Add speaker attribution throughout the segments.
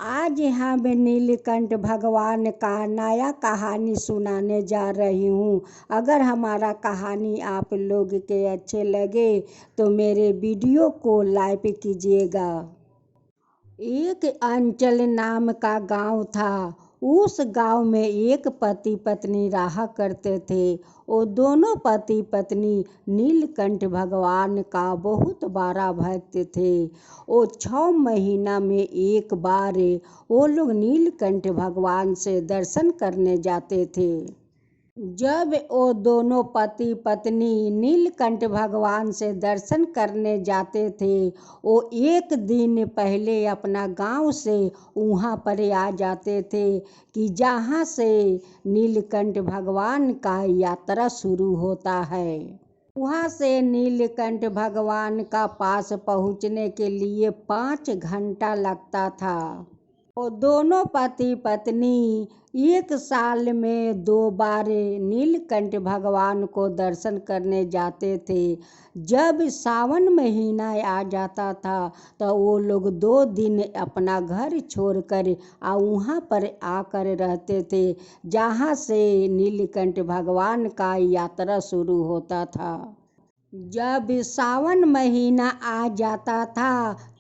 Speaker 1: आज हम नीलकंठ भगवान का नया कहानी सुनाने जा रही हूँ। अगर हमारा कहानी आप लोग के अच्छे लगे तो मेरे वीडियो को लाइक कीजिएगा। एक अंचल नाम का गांव था। उस गांव में एक पति पत्नी रहा करते थे। वो दोनों पति पत्नी नीलकंठ भगवान का बहुत बड़ा भक्त थे। वो 6 महीना में एक बार वो लोग नीलकंठ भगवान से दर्शन करने जाते थे। जब वो दोनों पति पत्नी नीलकंठ भगवान से दर्शन करने जाते थे, वो एक दिन पहले अपना गांव से वहाँ पर आ जाते थे कि जहाँ से नीलकंठ भगवान का यात्रा शुरू होता है। वहाँ से नीलकंठ भगवान का पास पहुँचने के लिए 5 घंटा लगता था। वो दोनों पति पत्नी एक साल में 2 बार नीलकंठ भगवान को दर्शन करने जाते थे। जब सावन महीना आ जाता था तो वो लोग 2 दिन अपना घर छोड़कर वहाँ पर आकर रहते थे जहाँ से नीलकंठ भगवान का यात्रा शुरू होता था। जब सावन महीना आ जाता था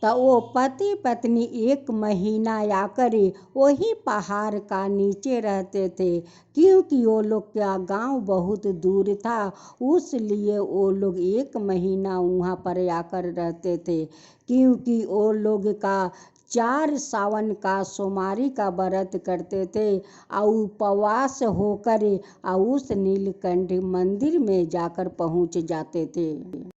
Speaker 1: तो वो पति पत्नी 1 महीना आकर वही पहाड़ का नीचे रहते थे, क्योंकि वो लोग का गांव बहुत दूर था। उसलिए वो लोग 1 महीना वहाँ पर आकर रहते थे, क्योंकि वो लोग का 4 सावन का सोमवारी का व्रत करते थे और उपवास होकर उस नीलकंठ मंदिर में जाकर पहुंच जाते थे।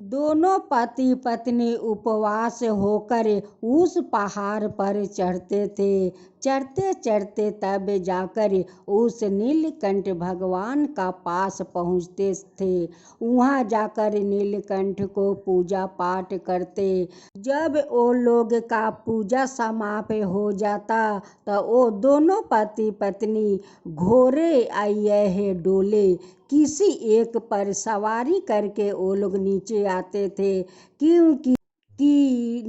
Speaker 1: दोनों पति पत्नी उपवास होकर उस पहाड़ पर चढ़ते थे। चढ़ते चढ़ते तब जाकर उस नीलकंठ भगवान का पास पहुँचते थे। वहाँ जाकर नीलकंठ को पूजा पाठ करते। जब वो लोग का पूजा समाप्त हो जाता तो वो दोनों पति पत्नी घोड़े या डोले किसी एक पर सवारी करके वो लोग नीचे आते थे, क्योंकि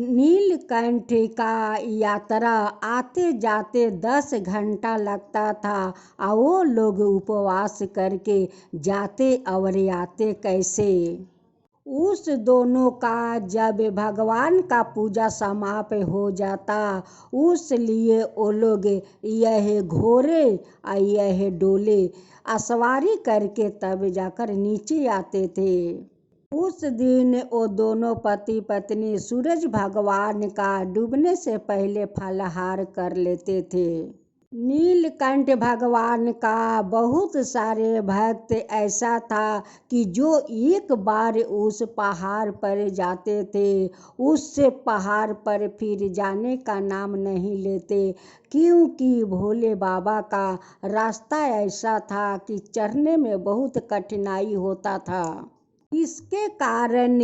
Speaker 1: नीलकंठ का यात्रा आते जाते 10 घंटा लगता था और वो लोग उपवास करके जाते और आते कैसे। उस दोनों का जब भगवान का पूजा समाप्त हो जाता, उस लिए वो लोग यह घोड़े और यह डोले सवारी करके तब जाकर नीचे आते थे। उस दिन वो दोनों पति पत्नी सूरज भगवान का डूबने से पहले फलाहार कर लेते थे। नीलकंठ भगवान का बहुत सारे भक्त ऐसा था कि जो एक बार उस पहाड़ पर जाते थे, उस पहाड़ पर फिर जाने का नाम नहीं लेते, क्योंकि भोले बाबा का रास्ता ऐसा था कि चढ़ने में बहुत कठिनाई होता था। इसके कारण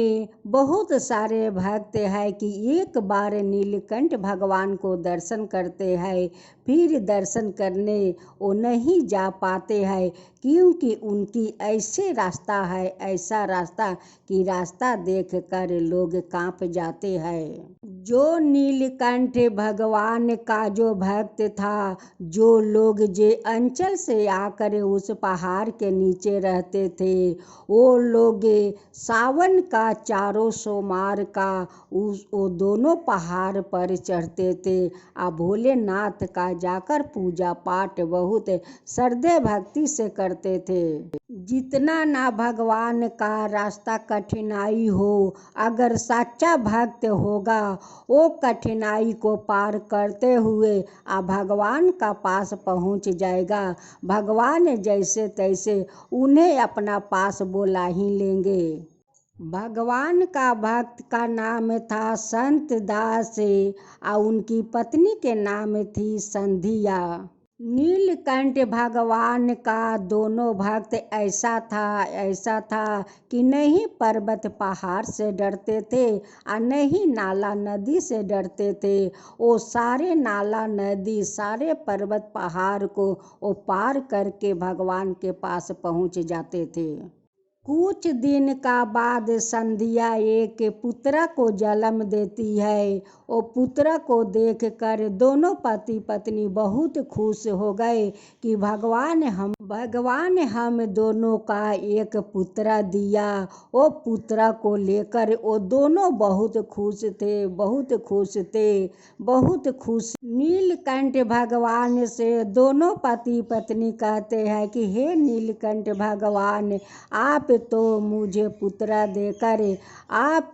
Speaker 1: बहुत सारे भक्त हैं कि एक बार नीलकंठ भगवान को दर्शन करते हैं, फिर दर्शन करने वो नहीं जा पाते हैं, क्योंकि उनकी ऐसे रास्ता है, ऐसा रास्ता कि रास्ता देखकर लोग कांप जाते हैं। जो नीलकंठ भगवान का जो भक्त था, जो लोग जे अंचल से आकर उस पहाड़ के नीचे रहते थे, वो लोग सावन का 4 सोमवार का वो दोनों पहाड़ पर चढ़ते थे और भोलेनाथ का जाकर पूजा पाठ बहुत श्रद्धे भक्ति से करते थे। जितना ना भगवान का रास्ता कठिनाई हो, अगर सच्चा भक्त होगा वो कठिनाई को पार करते हुए भगवान का पास पहुंच जाएगा। भगवान जैसे तैसे उन्हें अपना पास बुला ही लेंगे। भगवान का भक्त का नाम था संत दास और उनकी पत्नी के नाम थी संधिया। नीलकंठ भगवान का दोनों भक्त ऐसा था कि नहीं पर्वत पहाड़ से डरते थे और नहीं नाला नदी से डरते थे। वो सारे नाला नदी सारे पर्वत पहाड़ को वो पार करके भगवान के पास पहुंच जाते थे। कुछ दिन का बाद संध्या एक पुत्र को जन्म देती है। वो पुत्र को देखकर दोनों पति पत्नी बहुत खुश हो गए कि भगवान हम दोनों का एक पुत्र दिया। वो पुत्र को लेकर वो दोनों बहुत खुश थे, बहुत खुश। नीलकंठ भगवान से दोनों पति पत्नी कहते हैं कि हे नीलकंठ भगवान, आप तो मुझे पुत्र देकर आप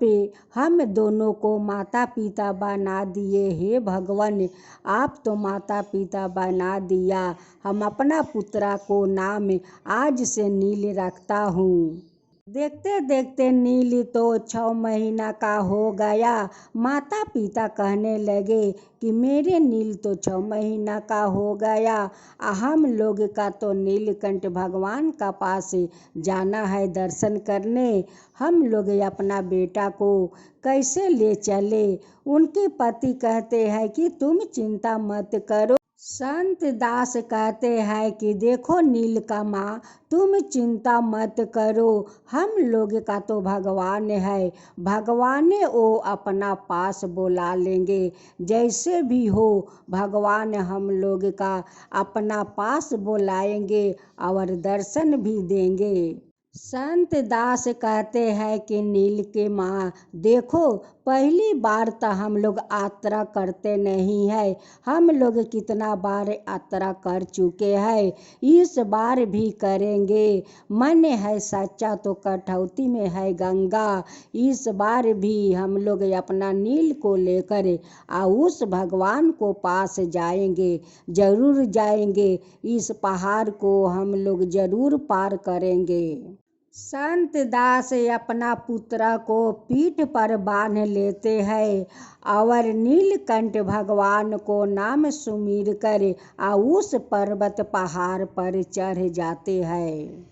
Speaker 1: हम दोनों को माता पिता बना दिए। हे भगवान, आप तो माता पिता बना दिया। हम अपना पुत्र को नाम आज से नील रखता हूँ। देखते देखते नील तो 6 महीना का हो गया। माता पिता कहने लगे कि मेरे नील तो 6 महीना का हो गया, हम लोग का तो नीलकंठ भगवान का पास जाना है दर्शन करने। हम लोग अपना बेटा को कैसे ले चले? उनके पति कहते हैं कि तुम चिंता मत करो। संत दास कहते हैं कि देखो नीलकमा, तुम चिंता मत करो, हम लोग का तो भगवान है, भगवान वो अपना पास बुला लेंगे। जैसे भी हो भगवान हम लोग का अपना पास बुलाएंगे और दर्शन भी देंगे। संत दास कहते हैं कि नील के माँ देखो, पहली बार तो हम लोग यात्रा करते नहीं है, हम लोग कितना बार यात्रा कर चुके हैं, इस बार भी करेंगे। मन है सच्चा तो कठौती में है गंगा। इस बार भी हम लोग अपना नील को लेकर उस भगवान को पास जाएंगे, जरूर जाएंगे। इस पहाड़ को हम लोग जरूर पार करेंगे। संत दास अपना पुत्र को पीठ पर बांध लेते हैं और नीलकंठ भगवान को नाम सुमिर कर उस पर्वत पहाड़ पर चढ़ जाते हैं।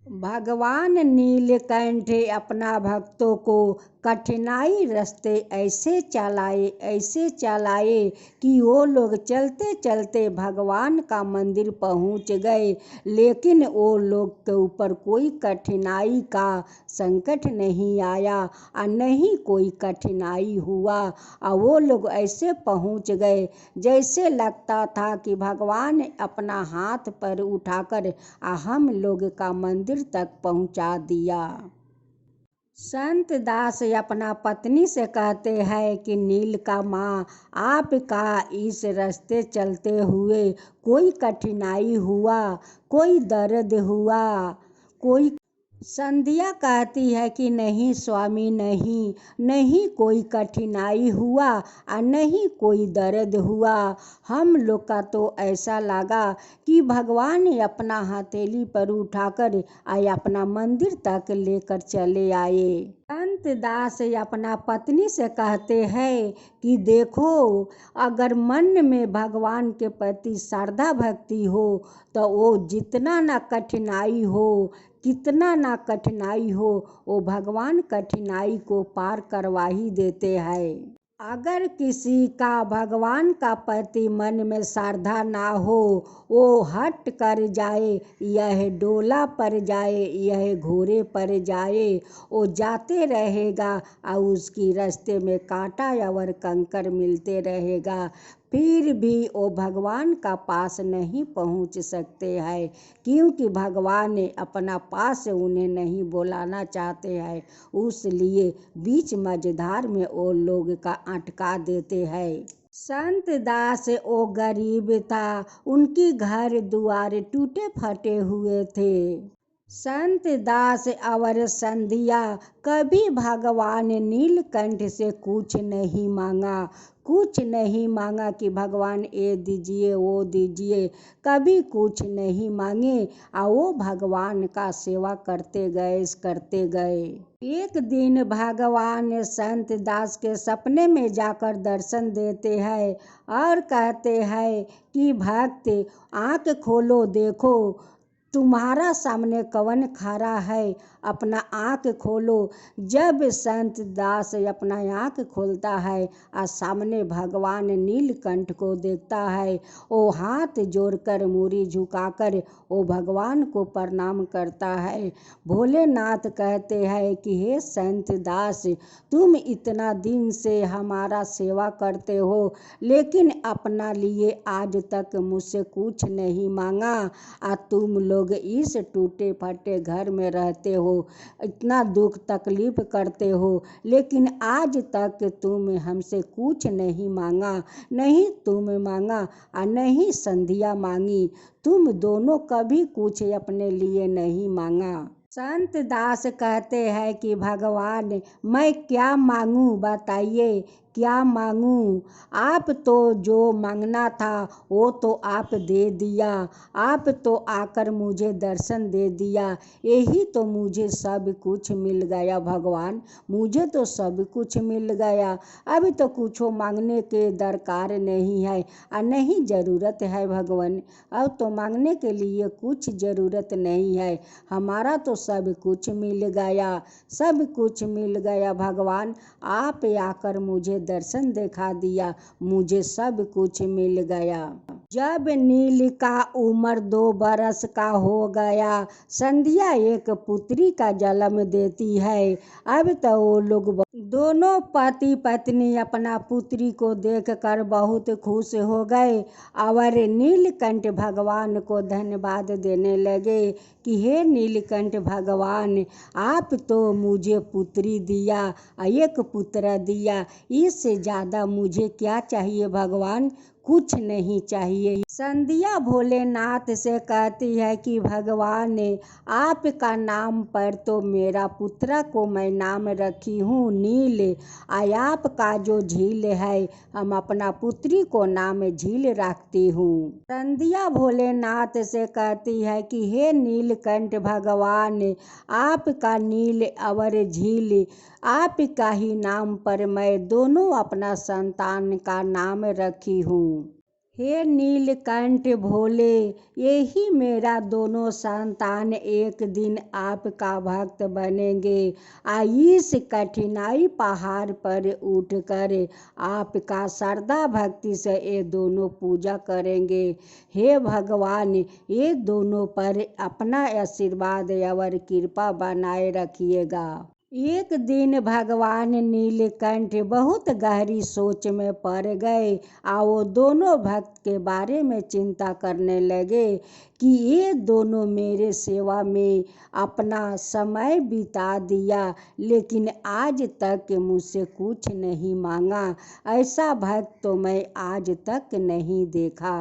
Speaker 1: भगवान नीलकंठ अपना भक्तों को कठिनाई रास्ते ऐसे चलाए कि वो लोग चलते चलते भगवान का मंदिर पहुंच गए, लेकिन वो लोग के ऊपर कोई कठिनाई का संकट नहीं आया और नहीं कोई कठिनाई हुआ। और वो लोग ऐसे पहुंच गए जैसे लगता था कि भगवान अपना हाथ पर उठाकर हम लोग का मंदिर तक पहुंचा दिया। संत दास अपना पत्नी से कहते हैं कि नील का माँ, आपका इस रास्ते चलते हुए कोई कठिनाई हुआ, कोई दर्द हुआ, कोई? संध्या कहती है कि नहीं स्वामी, नहीं कोई कठिनाई हुआ और नहीं कोई दर्द हुआ। हम लोग का तो ऐसा लगा कि भगवान अपना हथेली पर उठाकर अपना मंदिर तक लेकर चले आए। संत दास अपना पत्नी से कहते हैं कि देखो, अगर मन में भगवान के प्रति श्रद्धा भक्ति हो तो वो जितना ना कठिनाई हो, कितना ना कठिनाई हो, वो भगवान कठिनाई को पार करवा ही देते हैं। अगर किसी का भगवान का प्रति मन में श्रद्धा ना हो, वो हट कर जाए, यह डोला पर जाए, यह घोड़े पर जाए, वो जाते रहेगा और उसकी रास्ते में कांटा और कंकर मिलते रहेगा, फिर भी वो भगवान का पास नहीं पहुंच सकते हैं, क्योंकि भगवान अपना पास उन्हें नहीं बुलाना चाहते हैं। उसलिए बीच मझधार में वो लोग का अटका देते हैं। संत दास वो गरीब था, उनकी घर द्वार टूटे फटे हुए थे। संत दास और संध्या कभी भगवान नीलकंठ से कुछ नहीं मांगा कि भगवान ये दीजिए वो दीजिए, कभी कुछ नहीं मांगे और वो भगवान का सेवा करते गए। एक दिन भगवान संत दास के सपने में जाकर दर्शन देते हैं और कहते हैं कि भक्त, आँख खोलो, देखो तुम्हारा सामने कौन खड़ा है अपना आँख खोलो। जब संत दास अपना आँख खोलता है और सामने भगवान नीलकंठ को देखता है, वो हाथ जोड़कर मूरी झुकाकर वो भगवान को प्रणाम करता है। भोलेनाथ कहते हैं कि हे संत दास, तुम इतना दिन से हमारा सेवा करते हो, लेकिन अपना लिए आज तक मुझसे कुछ नहीं मांगा। और तुम लोग इस टूटे फटे घर में रहते हो, इतना दुख तकलीफ करते हो, लेकिन आज तक तुम हमसे कुछ नहीं मांगा। नहीं तुम मांगा और नहीं संध्या मांगी। तुम दोनों कभी कुछ अपने लिए नहीं मांगा। संत दास कहते हैं कि भगवान, मैं क्या मांगूं, बताइए क्या मांगूं। आप तो जो मांगना था वो तो आप दे दिया। आप तो आकर मुझे दर्शन दे दिया। यही तो मुझे सब कुछ मिल गया भगवान, मुझे तो सब कुछ मिल गया। अभी तो कुछ मांगने के दरकार नहीं है और नहीं ज़रूरत है भगवान। अब तो मांगने के लिए कुछ ज़रूरत नहीं है। हमारा तो सब कुछ मिल गया, सब कुछ मिल गया भगवान। आप आकर मुझे दर्शन दिखा दिया, मुझे सब कुछ मिल गया। जब नील का उम्र 2 बरस का हो गया, संध्या एक पुत्री का जन्म देती है। अब तो वो लोग दोनों पति पत्नी अपना पुत्री को देखकर बहुत खुश हो गए और नीलकंठ भगवान को धन्यवाद देने लगे कि हे नीलकंठ भगवान, आप तो मुझे पुत्री दिया, एक पुत्र दिया, इससे ज़्यादा मुझे क्या चाहिए भगवान, कुछ नहीं चाहिए। संध्या भोलेनाथ से कहती है कि भगवान, आपका नाम पर तो मेरा पुत्र को मैं नाम रखी हूँ नील, और आपका जो झील है हम अपना पुत्री को नाम झील रखती हूँ। संध्या भोलेनाथ से कहती है कि हे नीलकंठ भगवान, आपका नील और झील, आपका ही नाम पर मैं दोनों अपना संतान का नाम रखी हूँ। हे नीलकंठ भोले, यही मेरा दोनों संतान एक दिन आपका भक्त बनेंगे। इस कठिनाई पहाड़ पर उठकर आपका श्रद्धा भक्ति से ये दोनों पूजा करेंगे। हे भगवान, ये दोनों पर अपना आशीर्वाद और कृपा बनाए रखिएगा। एक दिन भगवान नीलकंठ बहुत गहरी सोच में पड़ गए और वो दोनों भक्त के बारे में चिंता करने लगे कि ये दोनों मेरे सेवा में अपना समय बिता दिया, लेकिन आज तक मुझसे कुछ नहीं मांगा। ऐसा भक्त तो मैं आज तक नहीं देखा।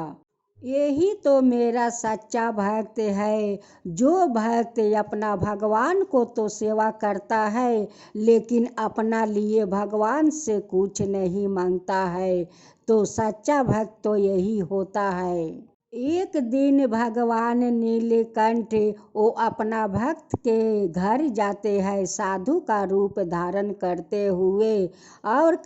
Speaker 1: यही तो मेरा सच्चा भक्त है, जो भक्त अपना भगवान को तो सेवा करता है, लेकिन अपना लिए भगवान से कुछ नहीं मांगता है। तो सच्चा भक्त तो यही होता है। एक दिन भगवान नीलकंठ वो अपना भक्त के घर जाते हैं साधु का रूप धारण करते हुए, और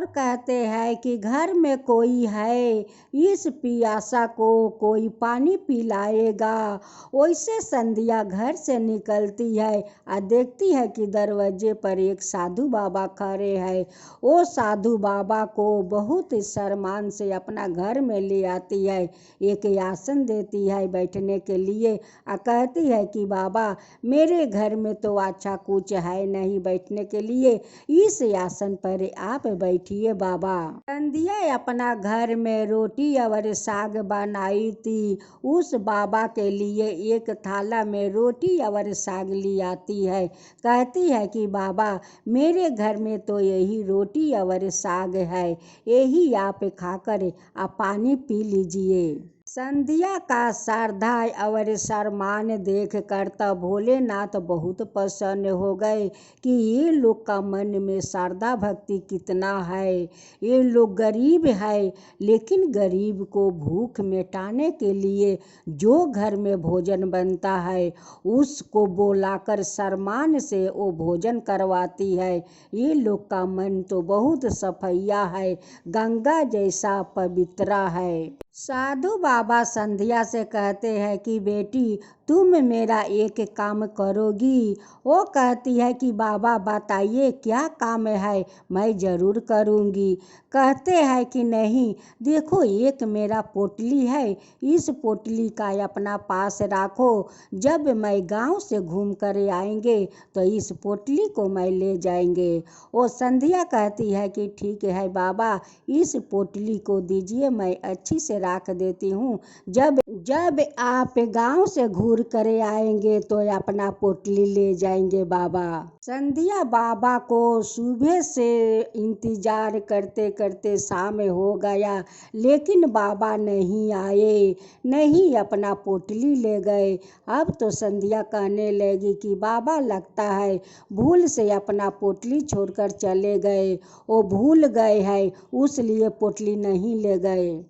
Speaker 1: कहते हैं कि घर में कोई है, इस पियासा को कोई पानी पिलाएगा। वैसे संध्या घर से निकलती है और देखती है कि दरवाजे पर एक साधु बाबा खड़े हैं। वो साधु बाबा को बहुत सम्मान से अपना घर में ले आती है, एक आसन देती है बैठने के लिए और कहती है कि बाबा, मेरे घर में तो अच्छा कुछ है नहीं बैठने के लिए, इस आसन पर आप बैठिए बाबा। संध्या अपना घर में रोटी और साग बनाई थी। उस बाबा के लिए एक थाला में रोटी और साग ली आती है। कहती है कि बाबा, मेरे घर में तो यही रोटी और साग है, यही आप खाकर आप पानी पी लीजिए। संध्या का श्रद्धा और सम्मान देख कर तब भोलेनाथ बहुत प्रसन्न हो गए कि ये लोग का मन में श्रद्धा भक्ति कितना है। ये लोग गरीब है, लेकिन गरीब को भूख मिटाने के लिए जो घर में भोजन बनता है उसको बुलाकर सम्मान से वो भोजन करवाती है। ये लोग का मन तो बहुत सफैया है, गंगा जैसा पवित्रा है। साधु बाबा संध्या से कहते हैं कि बेटी, तुम मेरा एक काम करोगी? वो कहती है कि बाबा बताइए क्या काम है, मैं ज़रूर करूँगी। कहते हैं कि नहीं, देखो एक मेरा पोटली है, इस पोटली का अपना पास रखो, जब मैं गांव से घूम कर आएंगे तो इस पोटली को मैं ले जाएंगे। वो संध्या कहती है कि ठीक है बाबा, इस पोटली को दीजिए, मैं अच्छी से रख देती हूँ, जब जब आप गांव से घूर कर आएंगे तो अपना पोटली ले जाएंगे बाबा। संध्या बाबा को सुबह से इंतजार करते करते शाम हो गया, लेकिन बाबा नहीं आए, नहीं अपना पोटली ले गए। अब तो संध्या कहने लगी कि बाबा लगता है भूल से अपना पोटली छोड़कर चले गए, वो भूल गए हैं उसलिए पोटली नहीं ले गए।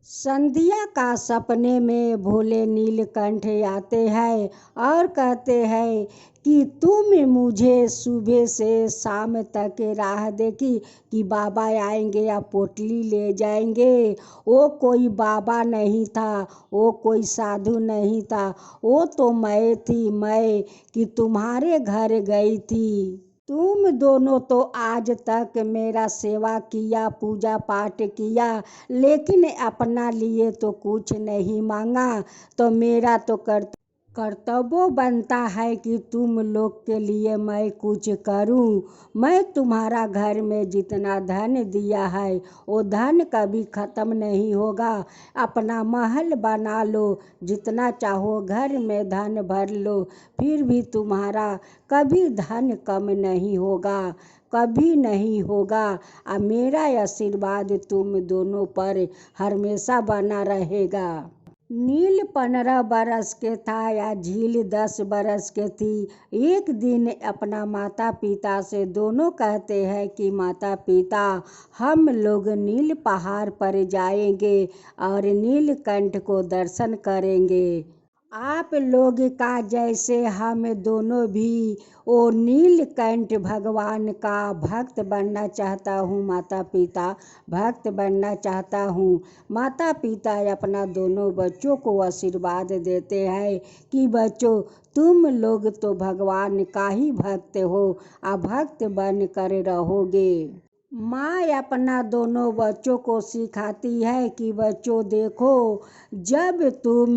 Speaker 1: संध्या का सपने में भोले नीलकंठ आते हैं और कहते हैं कि तुम मुझे सुबह से शाम तक राह देखी कि बाबा आएंगे या पोटली ले जाएंगे। वो कोई बाबा नहीं था, वो कोई साधु नहीं था, वो तो मैं थी, मैं कि तुम्हारे घर गई थी। तुम दोनों तो आज तक मेरा सेवा किया, पूजा पाठ किया, लेकिन अपना लिए तो कुछ नहीं मांगा, तो मेरा तो कर्तव्य बनता है कि तुम लोग के लिए मैं कुछ करूं। मैं तुम्हारा घर में जितना धन दिया है वो धन कभी ख़त्म नहीं होगा। अपना महल बना लो, जितना चाहो घर में धन भर लो, फिर भी तुम्हारा कभी धन कम नहीं होगा, कभी नहीं होगा। और मेरा आशीर्वाद तुम दोनों पर हमेशा बना रहेगा। नील 15 बरस के था या झील 10 बरस के थी। एक दिन अपना माता पिता से दोनों कहते हैं कि माता पिता, हम लोग नील पहाड़ पर जाएंगे और नीलकंठ को दर्शन करेंगे। आप लोग का जैसे हम दोनों भी वो नीलकंठ भगवान का भक्त बनना चाहता हूँ माता पिता, भक्त बनना चाहता हूँ। माता पिता अपना दोनों बच्चों को आशीर्वाद देते हैं कि बच्चों तुम लोग तो भगवान का ही भक्त हो, भक्त बन कर रहोगे। माँ अपना दोनों बच्चों को सिखाती है कि बच्चों देखो, जब तुम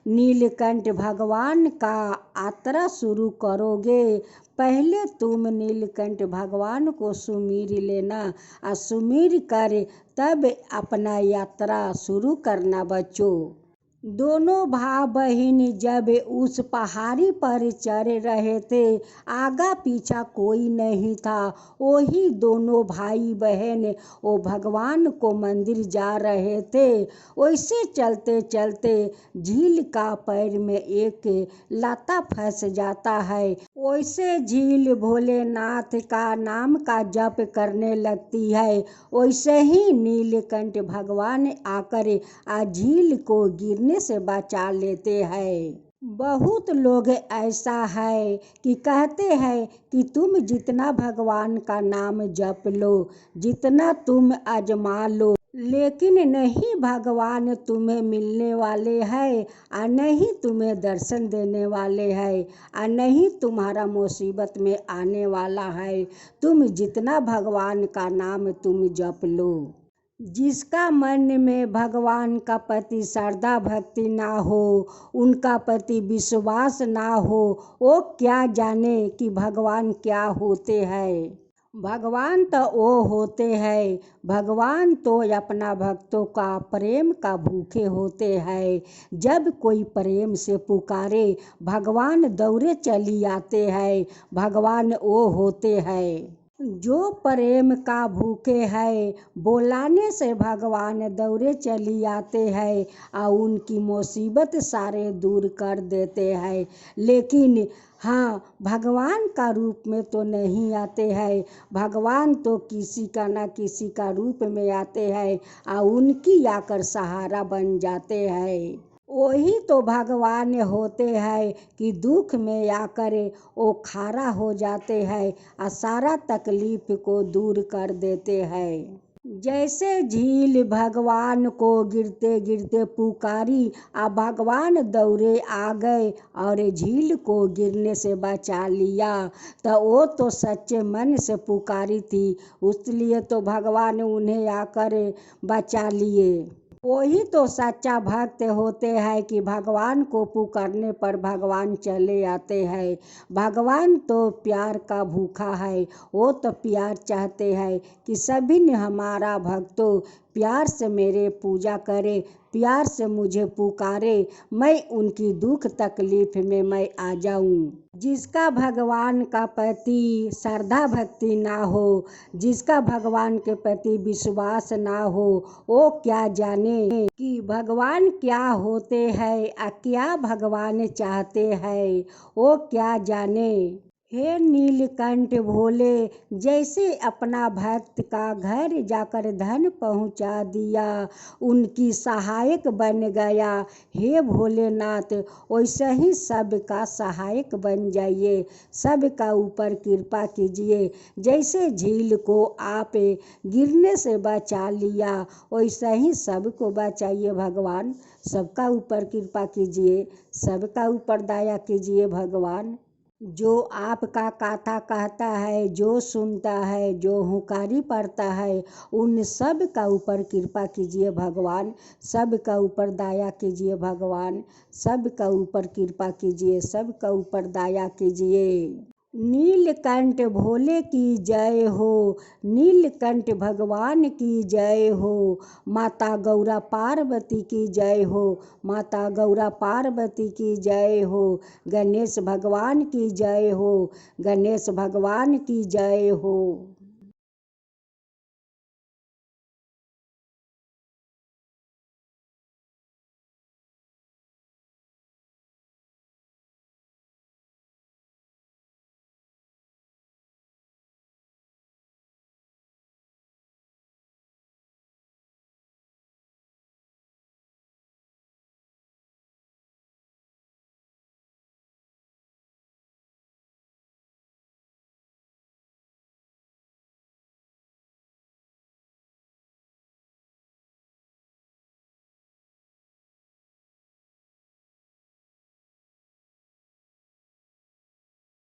Speaker 1: नीलकंठ भगवान का यात्रा शुरू करोगे, पहले तुम नीलकंठ भगवान को सुमिर लेना, और सुमिर कर तब अपना यात्रा शुरू करना बच्चों। दोनों भाई बहन जब उस पहाड़ी पर चढ़ रहे थे, आगा पीछा कोई नहीं था, वही दोनों भाई बहन वो भगवान को मंदिर जा रहे थे। वैसे चलते चलते झील का पैर में एक लाता फंस जाता है, वैसे झील भोलेनाथ का नाम का जप करने लगती है। वैसे ही नीलकंठ भगवान आकर झील को गिरने से बचा लेते हैं। बहुत लोग ऐसा है कि कहते हैं कि तुम जितना भगवान का नाम जप लो, जितना तुम आजमा लो, लेकिन नहीं भगवान तुम्हें मिलने वाले हैं, और नहीं तुम्हें दर्शन देने वाले हैं, और नहीं तुम्हारा मुसीबत में आने वाला है। तुम जितना भगवान का नाम तुम जप लो। जिसका मन में भगवान का प्रति श्रद्धा भक्ति ना हो, उनका प्रति विश्वास ना हो, वो क्या जाने कि भगवान क्या होते हैं। भगवान तो वो होते हैं, भगवान तो अपना भक्तों का प्रेम का भूखे होते हैं। जब कोई प्रेम से पुकारे, भगवान दौड़े चली आते हैं, भगवान वो होते हैं। जो प्रेम का भूखे है, बुलाने से भगवान दौड़े चली आते हैं और उनकी मुसीबत सारे दूर कर देते हैं। लेकिन हाँ, भगवान का रूप में तो नहीं आते हैं, भगवान तो किसी का ना किसी का रूप में आते हैं और उनकी आकर सहारा बन जाते हैं। वही तो भगवान होते हैं कि दुख में आकर वो खड़ा हो जाते हैं और सारा तकलीफ को दूर कर देते हैं। जैसे झील भगवान को गिरते गिरते पुकारी, अब भगवान दौड़े आ गए और झील को गिरने से बचा लिया। तो वो तो सच्चे मन से पुकारी थी, इसलिए तो भगवान उन्हें आकर बचा लिए। वही तो सच्चा भक्त होते हैं कि भगवान को पुकारने पर भगवान चले आते हैं। भगवान तो प्यार का भूखा है, वो तो प्यार चाहते हैं कि सभी ने हमारा भक्तों प्यार से मेरे पूजा करे, प्यार से मुझे पुकारे, मैं उनकी दुख तकलीफ में मैं आ जाऊं। जिसका भगवान का प्रति श्रद्धा भक्ति ना हो, जिसका भगवान के प्रति विश्वास ना हो, वो क्या जाने कि भगवान क्या होते हैं और क्या भगवान चाहते हैं, वो क्या जाने। हे नीलकंठ भोले, जैसे अपना भक्त का घर जाकर धन पहुंचा दिया, उनकी सहायक बन गया। हे भोलेनाथ, वैसे ही सबका सहायक बन जाइए, सबका ऊपर कृपा कीजिए। जैसे झील को आप गिरने से बचा लिया, वैसे ही सबको बचाइए भगवान। सबका ऊपर कृपा कीजिए, सबका ऊपर दया कीजिए भगवान। जो आपका कथा कहता है, जो सुनता है, जो हुंकारी पड़ता है, उन सब का ऊपर कृपा कीजिए भगवान। सब का ऊपर दया कीजिए भगवान, सब का ऊपर कृपा कीजिए, सब का ऊपर दया कीजिए। नीलकंठ भोले की जय हो, नीलकंठ भगवान की जय हो। माता गौरा पार्वती की जय हो, माता गौरा पार्वती की जय हो। गणेश भगवान की जय हो, गणेश भगवान की जय हो।